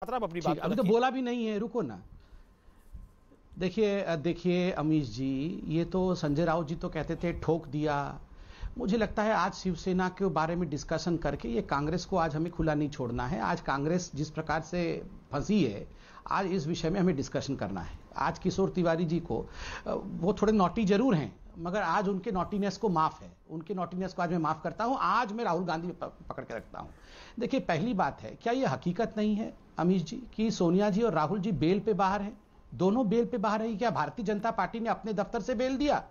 आप अपनी बात अभी तो बोला भी नहीं है, रुको ना। देखिए अमीश जी, ये तो संजय राउत जी तो कहते थे ठोक दिया। मुझे लगता है आज शिवसेना के बारे में डिस्कशन करके ये कांग्रेस को आज हमें खुला नहीं छोड़ना है। आज कांग्रेस जिस प्रकार से फंसी है, आज इस विषय में हमें डिस्कशन करना है। आज किशोर तिवारी जी को, वो थोड़े नॉटी जरूर हैं, मगर आज उनके नॉटीनेस को माफ है, उनके नॉटीनेस को आज मैं माफ करता हूं। आज मैं राहुल गांधी पकड़ के रखता हूं। देखिए, पहली बात है, क्या यह हकीकत नहीं है अमीश जी कि सोनिया जी और राहुल जी बेल पे बाहर हैं? दोनों बेल पे बाहर हैं। क्या भारतीय जनता पार्टी ने अपने दफ्तर से बेल दिया?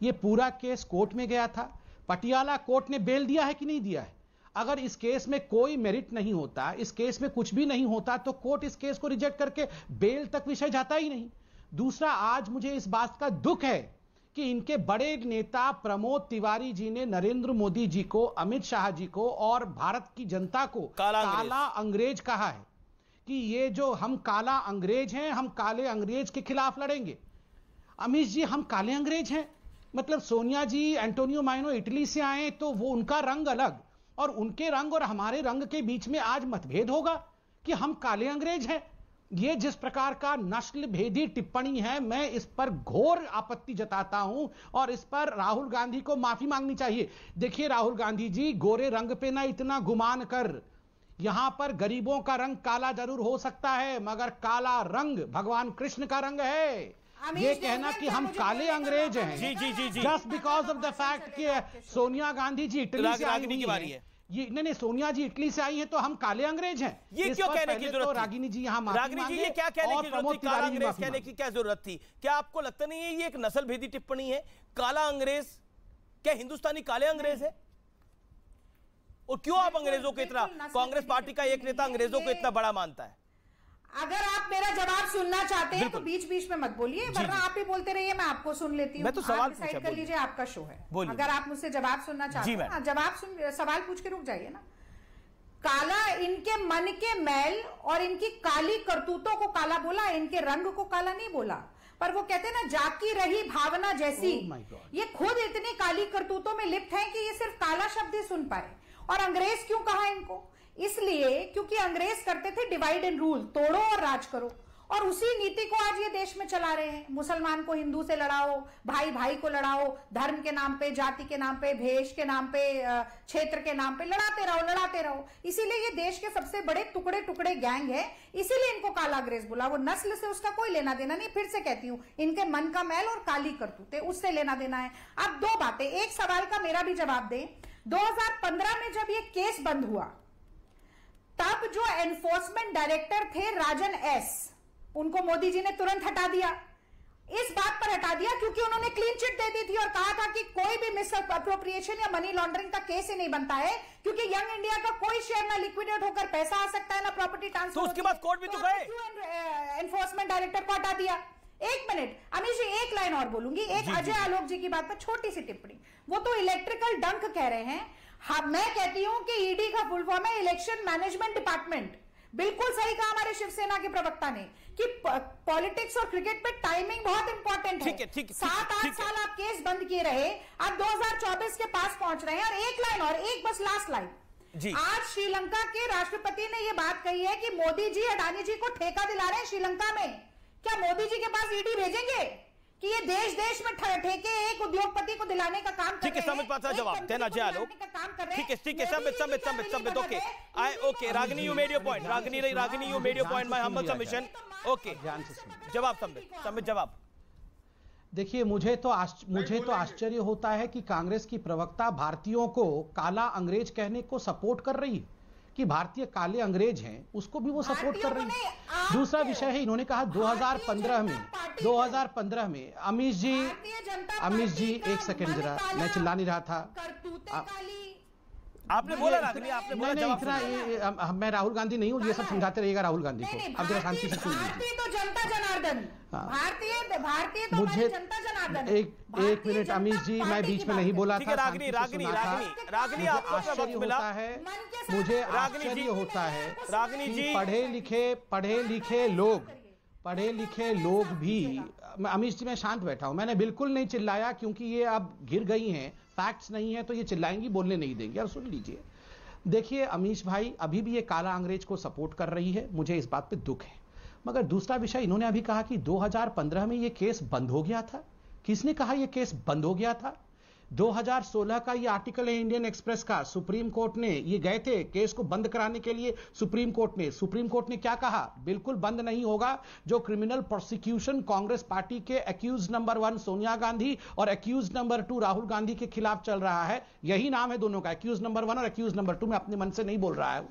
यह पूरा केस कोर्ट में गया था, पटियाला कोर्ट ने बेल दिया है कि नहीं दिया है? अगर इस केस में कोई मेरिट नहीं होता, इस केस में कुछ भी नहीं होता, तो कोर्ट इस केस को रिजेक्ट करके बेल तक विषय जाता ही नहीं। दूसरा, आज मुझे इस बात का दुख है कि इनके बड़े नेता प्रमोद तिवारी जी ने नरेंद्र मोदी जी को, अमित शाह जी को और भारत की जनता को काला अंग्रेज कहा है कि ये जो हम काला अंग्रेज हैं, हम काले अंग्रेज के खिलाफ लड़ेंगे। अमीश जी, हम काले अंग्रेज हैं? मतलब सोनिया जी, एंटोनियो माइनो इटली से आए तो वो उनका रंग अलग, और उनके रंग और हमारे रंग के बीच में आज मतभेद होगा कि हम काले अंग्रेज हैं? ये जिस प्रकार का नस्ल भेदी टिप्पणी है, मैं इस पर घोर आपत्ति जताता हूं और इस पर राहुल गांधी को माफी मांगनी चाहिए। देखिए राहुल गांधी जी, गोरे रंग पे ना इतना गुमान कर। यहां पर गरीबों का रंग काला जरूर हो सकता है, मगर काला रंग भगवान कृष्ण का रंग है। ये कहना कि हम काले अंग्रेज हैं just because of the fact कि सोनिया गांधी जी इटली से आई है, ये नहीं, सोनिया जी इटली से आई है तो हम काले अंग्रेज हैं, ये क्यों कहने की जरूरत तो थी? रागिनी जी यहाँ रागिनी जी, ये क्या कहने की जरूरत थी? काला अंग्रेज कहने की क्या जरूरत थी? क्या आपको लगता नहीं है ये एक नस्ल भेदी टिप्पणी है? काला अंग्रेज, क्या हिंदुस्तानी काले अंग्रेज है? और क्यों आप अंग्रेजों को इतना, कांग्रेस पार्टी का एक नेता अंग्रेजों को इतना बड़ा मानता है? अगर आप मेरा जवाब सुनना चाहते हैं तो बीच बीच में मत बोलिए, वरना आप ही बोलते रहिए, मैं आपको सुन लेती हूँ। मैं तो सवाल डिसाइड कर लीजिए, आपका शो है। अगर आप मुझसे जवाब सुनना चाहते हैं, जवाब सुन, सवाल पूछ के रुक जाइए ना। काला, इनके मन के मैल और इनकी काली करतूतों को काला बोला, इनके रंग को काला नहीं बोला। पर वो कहते हैं ना, जाकी रही भावना जैसी। ये खुद इतनी काली करतूतों में लिप्त हैं कि ये सिर्फ काला शब्द ही सुन पाए। और अंग्रेज क्यों कहा इनको? इसलिए क्योंकि अंग्रेज करते थे डिवाइड एंड रूल, तोड़ो और राज करो, और उसी नीति को आज ये देश में चला रहे हैं। मुसलमान को हिंदू से लड़ाओ, भाई भाई को लड़ाओ, धर्म के नाम पे, जाति के नाम पे, भेष के नाम पे, क्षेत्र के नाम पे लड़ाते रहो। इसीलिए ये देश के सबसे बड़े टुकड़े टुकड़े गैंग है, इसीलिए इनको काला अंग्रेज बोला। वो नस्ल से उसका कोई लेना देना नहीं। फिर से कहती हूं, इनके मन का मैल और काली करतूते, उससे लेना देना है। अब दो बातें, एक सवाल का मेरा भी जवाब दें। 2015 में जब ये केस बंद हुआ, तब जो एनफोर्समेंट डायरेक्टर थे राजन एस, उनको मोदी जी ने तुरंत हटा दिया। इस बात पर हटा दिया क्योंकि उन्होंने क्लीन चिट दे दी थी और कहा था कि कोई भी मिस अप्रोप्रिएशन या मनी लॉन्ड्रिंग का केस ही नहीं बनता है, क्योंकि यंग इंडिया का कोई शेयर ना लिक्विडेट होकर पैसा आ सकता है, ना प्रॉपर्टी ट्रांसफर। तो उसके बाद कोर्ट भी तो गए। एनफोर्समेंट डायरेक्टर को हटा दिया। एक मिनट अमीश जी, एक लाइन और बोलूंगी। एक अजय आलोक जी की बात पर छोटी सी टिप्पणी। वो तो इलेक्ट्रिकल डंक कह रहे हैं, हाँ, मैं कहती हूं कि ईडी का फुल फॉर्म है इलेक्शन मैनेजमेंट डिपार्टमेंट। बिल्कुल सही कहा हमारे शिवसेना के प्रवक्ता ने कि पॉलिटिक्स और क्रिकेट पे टाइमिंग बहुत इंपॉर्टेंट है। 7-8 साल आप केस बंद किए रहे, अब 2024 के पास पहुंच रहे हैं। और एक लाइन और, एक बस लास्ट लाइन। आज श्रीलंका के राष्ट्रपति ने यह बात कही है कि मोदी जी अडानी जी को ठेका दिला रहे हैं श्रीलंका में। क्या मोदी जी के पास ईडी भेजेंगे कि ये देश देश में ठेके एक उद्योगपति को दिलाने का काम कर रहे हैं? ठीक है, समझ पाता जवाब देना चाहिए लोग। ठीक है, समझ okay. Okay Ragini, you made your point. Ragini, you made your point, my humble submission. Okay, जवाब समझ जवाब। देखिए, मुझे तो आश्चर्य होता है कि कांग्रेस की प्रवक्ता भारतीयों को काला अंग्रेज कहने को सपोर्ट कर रही है, कि भारतीय काले अंग्रेज हैं, उसको भी वो सपोर्ट कर रही है। दूसरा विषय है, इन्होंने कहा 2015 में अमीश जी एक सेकंड जरा, मैं चिल्ला नहीं रहा था। आपने बोला रागिनी, आपने बोला जवाब इतना, मैं राहुल गांधी नहीं हूं, ये सब समझाते रहिएगा राहुल गांधी को। अब जरा शांति से सुन लीजिए। तो जनता जनार्दन, भारतीय तो मुझे जनता जनार्दन। एक मिनट अमीश जी, मैं बीच में नहीं बोला था। रागिनी, आपको आश्चर्य होता है, मुझे आश्चर्य होता है रागिनी जी, पढ़े लिखे लोग भी। अमीश जी, मैं शांत बैठा हूं, मैंने बिल्कुल नहीं चिल्लाया, क्योंकि ये अब घिर गई हैं, फैक्ट्स नहीं है तो ये चिल्लाएंगी, बोलने नहीं देंगे। और सुन लीजिए, देखिए अमीश भाई, अभी भी ये काला अंग्रेज को सपोर्ट कर रही है, मुझे इस बात पे दुख है। मगर दूसरा विषय, इन्होंने अभी कहा कि 2015 में ये केस बंद हो गया था। किसने कहा ये केस बंद हो गया था? 2016 का ये आर्टिकल है इंडियन एक्सप्रेस का, सुप्रीम कोर्ट ने, ये गए थे केस को बंद कराने के लिए सुप्रीम कोर्ट ने क्या कहा? बिल्कुल बंद नहीं होगा। जो क्रिमिनल प्रोसिक्यूशन कांग्रेस पार्टी के एक्यूज नंबर 1 सोनिया गांधी और एक्यूज नंबर 2 राहुल गांधी के खिलाफ चल रहा है, यही नाम है दोनों का, एक्यूज नंबर 1 और एक्यूज नंबर 2, मैं अपने मन से नहीं बोल रहा है,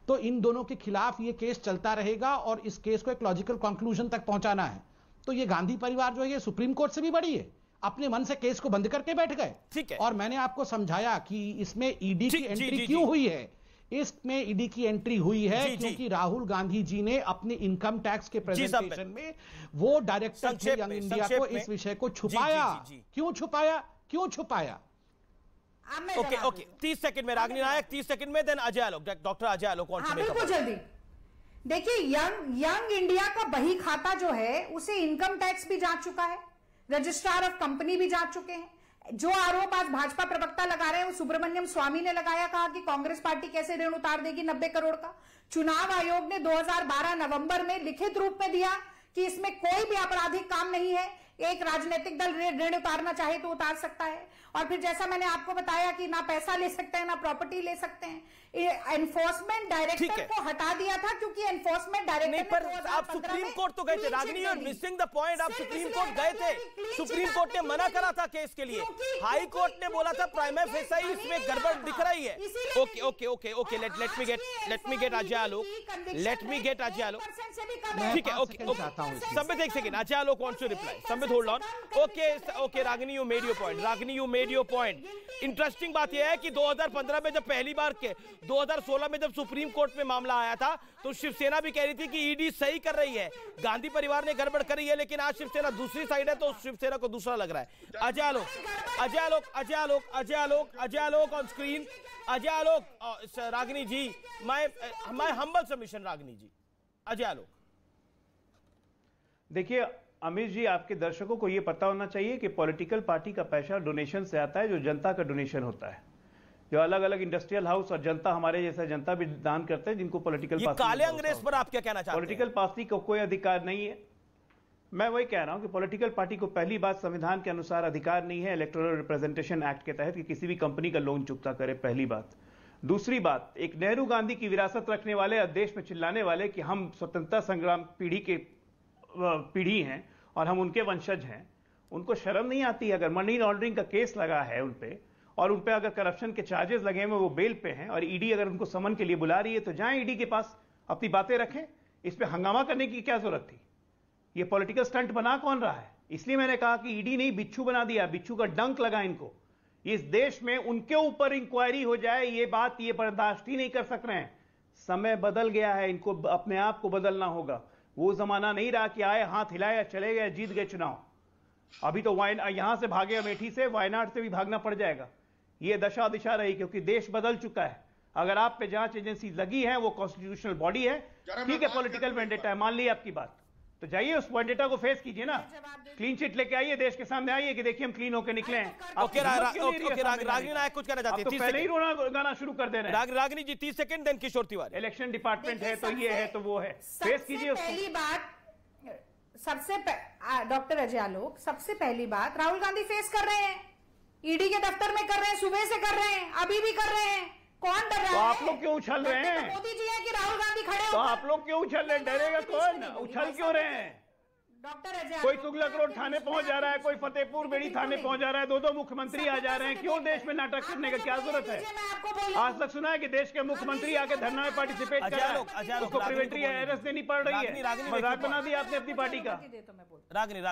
तो इन दोनों के खिलाफ ये केस चलता रहेगा और इस केस को एक लॉजिकल कंक्लूजन तक पहुंचाना है। तो ये गांधी परिवार जो है ये सुप्रीम कोर्ट से भी बड़ी है, अपने मन से केस को बंद करके बैठ गए। ठीक है। और मैंने आपको समझाया कि इसमें ईडी की एंट्री क्यों हुई है। इसमें ईडी की एंट्री हुई है क्योंकि राहुल गांधी जी ने अपने इनकम टैक्स के प्रेजेंटेशन में वो डायरेक्टर थे यंग इंडिया को इस विषय को छुपाया। क्यों छुपाया? ओके 30 सेकंड में रागिनी नायक, 30 सेकंड में, देन अजय आलोक, डॉक्टर अजय आलोक। बिल्कुल जल्दी। देखिए यंग इंडिया का बही खाता जो है उसे इनकम टैक्स भी जांच चुका है, रजिस्ट्रार ऑफ कंपनी भी जांच चुके हैं। जो आरोप आज भाजपा प्रवक्ता लगा रहे हैं वो सुब्रमण्यम स्वामी ने लगाया, कहा कि कांग्रेस पार्टी कैसे ऋण उतार देगी 90 करोड़ का। चुनाव आयोग ने 2012 नवंबर में लिखित रूप में दिया कि इसमें कोई भी आपराधिक काम नहीं है, एक राजनीतिक दल ऋण उतारना चाहे तो उतार सकता है। और फिर जैसा मैंने आपको बताया कि ना पैसा ले सकते हैं ना प्रॉपर्टी ले सकते हैं। एनफोर्समेंट डायरेक्टर को हटा दिया था क्योंकि एनफोर्समेंट डायरेक्टर पर आप सुप्रीम कोर्ट तो गए थे रागिनी, और मिसिंग द पॉइंट, आप सुप्रीम कोर्ट गए थे, सुप्रीम कोर्ट ने मना करा था केस के लिए, हाई कोर्ट ने बोला था प्राइमा फेसाई इसमें गड़बड़ दिख रही है। Okay let me get Ajay Alok, ठीक है, ओके संबित एक second, Ajay Alok wants to reply, Sambit hold on. Okay Ragini you made your point, interesting बात यह है कि 2015 में जब पहली बार के 2016 में जब सुप्रीम कोर्ट में मामला आया था तो शिवसेना भी कह रही थी कि ईडी सही कर रही है, गांधी परिवार ने गड़बड़ करी है, लेकिन आज शिवसेना दूसरी साइड है तो शिवसेना को दूसरा लग रहा है। Ajay Alok on screen, Ajay Alok, Ragini ji, my humble submission, Ragini ji, Ajay Alok. देखिए अमीश जी, आपके दर्शकों को यह पता होना चाहिए कि पॉलिटिकल पार्टी का पैसा डोनेशन से आता है, जो जनता का डोनेशन होता है, जो अलग अलग इंडस्ट्रियल हाउस और जनता, हमारे जैसा जनता भी दान करते हैं, जिनको पॉलिटिकल पार्टी, काले अंग्रेज पर आप क्या कहना चाहते हैं? पॉलिटिकल पार्टी को कोई अधिकार नहीं है। मैं वही कह रहा हूं कि पॉलिटिकल पार्टी को पहली बात संविधान के अनुसार अधिकार नहीं है इलेक्टोरल रिप्रेजेंटेशन एक्ट के तहत कि किसी भी कंपनी का लोन चुकता करे, पहली बात। दूसरी बात, एक नेहरू गांधी की विरासत रखने वाले और देश में चिल्लाने वाले कि हम स्वतंत्रता संग्राम पीढ़ी हैं और हम उनके वंशज हैं, उनको शर्म नहीं आती? अगर मनी लॉन्ड्रिंग का केस लगा है उन पे और उन पे अगर करप्शन के चार्जेस लगे हैं, वो बेल पे हैं और ईडी अगर उनको समन के लिए बुला रही है तो जाएं ईडी के पास, अपनी बातें रखें। इस पे हंगामा करने की क्या जरूरत थी? ये पॉलिटिकल स्टंट बना कौन रहा है? इसलिए मैंने कहा कि ईडी नहीं, बिच्छू बना दिया, बिच्छू का डंक लगा इनको। इस देश में उनके ऊपर इंक्वायरी हो जाए, ये बात ये बर्दाश्त ही नहीं कर सक रहे हैं। समय बदल गया है, इनको अपने आप को बदलना होगा। वो जमाना नहीं रहा कि आए हाथ हिलाया चले गए, जीत गए चुनाव। अभी तो यहां से भागे अमेठी से, वायनाड से भी भागना पड़ जाएगा। ये दशा दिशा रही क्योंकि देश बदल चुका है। अगर आप पे जांच एजेंसी लगी है, वो कॉन्स्टिट्यूशनल बॉडी है, ठीक है, पॉलिटिकल वेंडेटा है, मान ली आपकी बात, तो जाइए उस वेंडेटा को फेस कीजिए ना, क्लीन चिट लेके आइए, देश के सामने आइए कि देखिए हम क्लीन होके निकले हैं। रागिनी नायक कुछ कहना चाहते हैं? पहले ही रोना गाना शुरू कर दे रहे हैं। रागिनी जी 30 सेकंड, देन किशोर तिवारी। इलेक्शन डिपार्टमेंट है तो ये है तो वो है, फेस कीजिए। पहली बात, डॉक्टर अजय आलोक, सबसे पहली बात, राहुल गांधी फेस कर रहे हैं, ईडी के दफ्तर में कर रहे हैं, सुबह से कर रहे हैं, अभी भी कर रहे हैं। कौन डर रहा है? आप लोग क्यों उछल रहे हैं? मोदी जी है कि राहुल गांधी खड़े? तो आप लोग क्यों उछल रहे हैं? डरेगा कौन? उछल क्यों रहे हैं? डॉक्टर अजय, कोई तुगलक रोड थाने पहुंच जा रहा है, कोई फतेहपुर बेड़ी थाने पहुंच जा रहा है, दो मुख्यमंत्री आ जा रहे हैं। क्यों देश में नाटक करने का क्या जरूरत है? आज तक सुना है कि देश के मुख्यमंत्री आके धरना में पार्टिसिपेट कर रहे हैं, उसको प्रिवेंटरी अरेस्ट देनी पड़ रही है। मजाक बना दिया आपने अपनी पार्टी का। रागिनी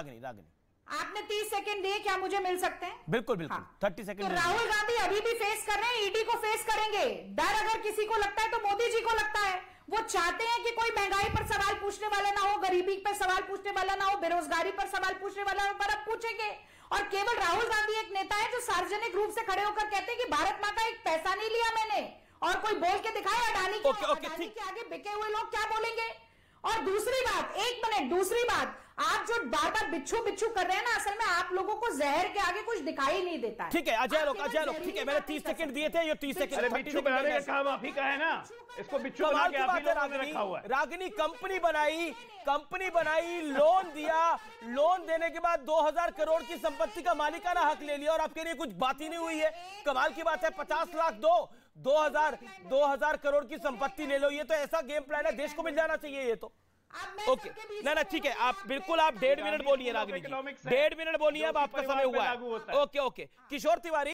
आपने 30 सेकंड दिए, क्या मुझे मिल सकते हैं? बिल्कुल 30 सेकंड। तो राहुल गांधी अभी भी फेस कर रहे हैं, ईडी को फेस करेंगे। डर अगर किसी को लगता है तो मोदी जी को लगता है। वो चाहते हैं कि कोई महंगाई पर सवाल पूछने वाला ना हो, गरीबी पर सवाल पूछने वाला ना हो, बेरोजगारी पर सवाल पूछने वाला हो, पर अब पूछेंगे। और केवल राहुल गांधी एक नेता है जो सार्वजनिक रूप से खड़े होकर कहते हैं कि भारत माँ का एक पैसा नहीं लिया मैंने, और कोई बोल के दिखाए अडानी के आगे बिके हुए लोग क्या बोलेंगे? और दूसरी बात, एक मिनट, दूसरी बात, आप जो बार बार बिच्छू बिच्छू कर रहे हैं ना, असल में आप लोगों को जहर के आगे कुछ दिखाई नहीं देता है। ठीक है अजय लोग, ठीक है, मैंने 30 सेकंड दिए थे, ये 30 सेकंड बिच्छू बनाने का काम आप ही का है ना, इसको बिच्छू बना के आप ही लोगों ने रखा हुआ है। रागिनी कंपनी बनाई, लोन दिया, लोन देने के बाद 2000 करोड़ की संपत्ति का मालिकाना हक ले लिया और आपके लिए कुछ बात ही नहीं हुई है। कमाल की बात है, 50 लाख दो, 2000 करोड़ की संपत्ति ले लो, ये तो ऐसा गेम प्लान है, देश को मिल जाना चाहिए ये तो। ओके ना ठीक है, आप बिल्कुल आप 1.5 मिनट बोलिए रागिनी जी, 1.5 मिनट बोलिए, अब आपका समय हुआ है। ओके किशोर तिवारी।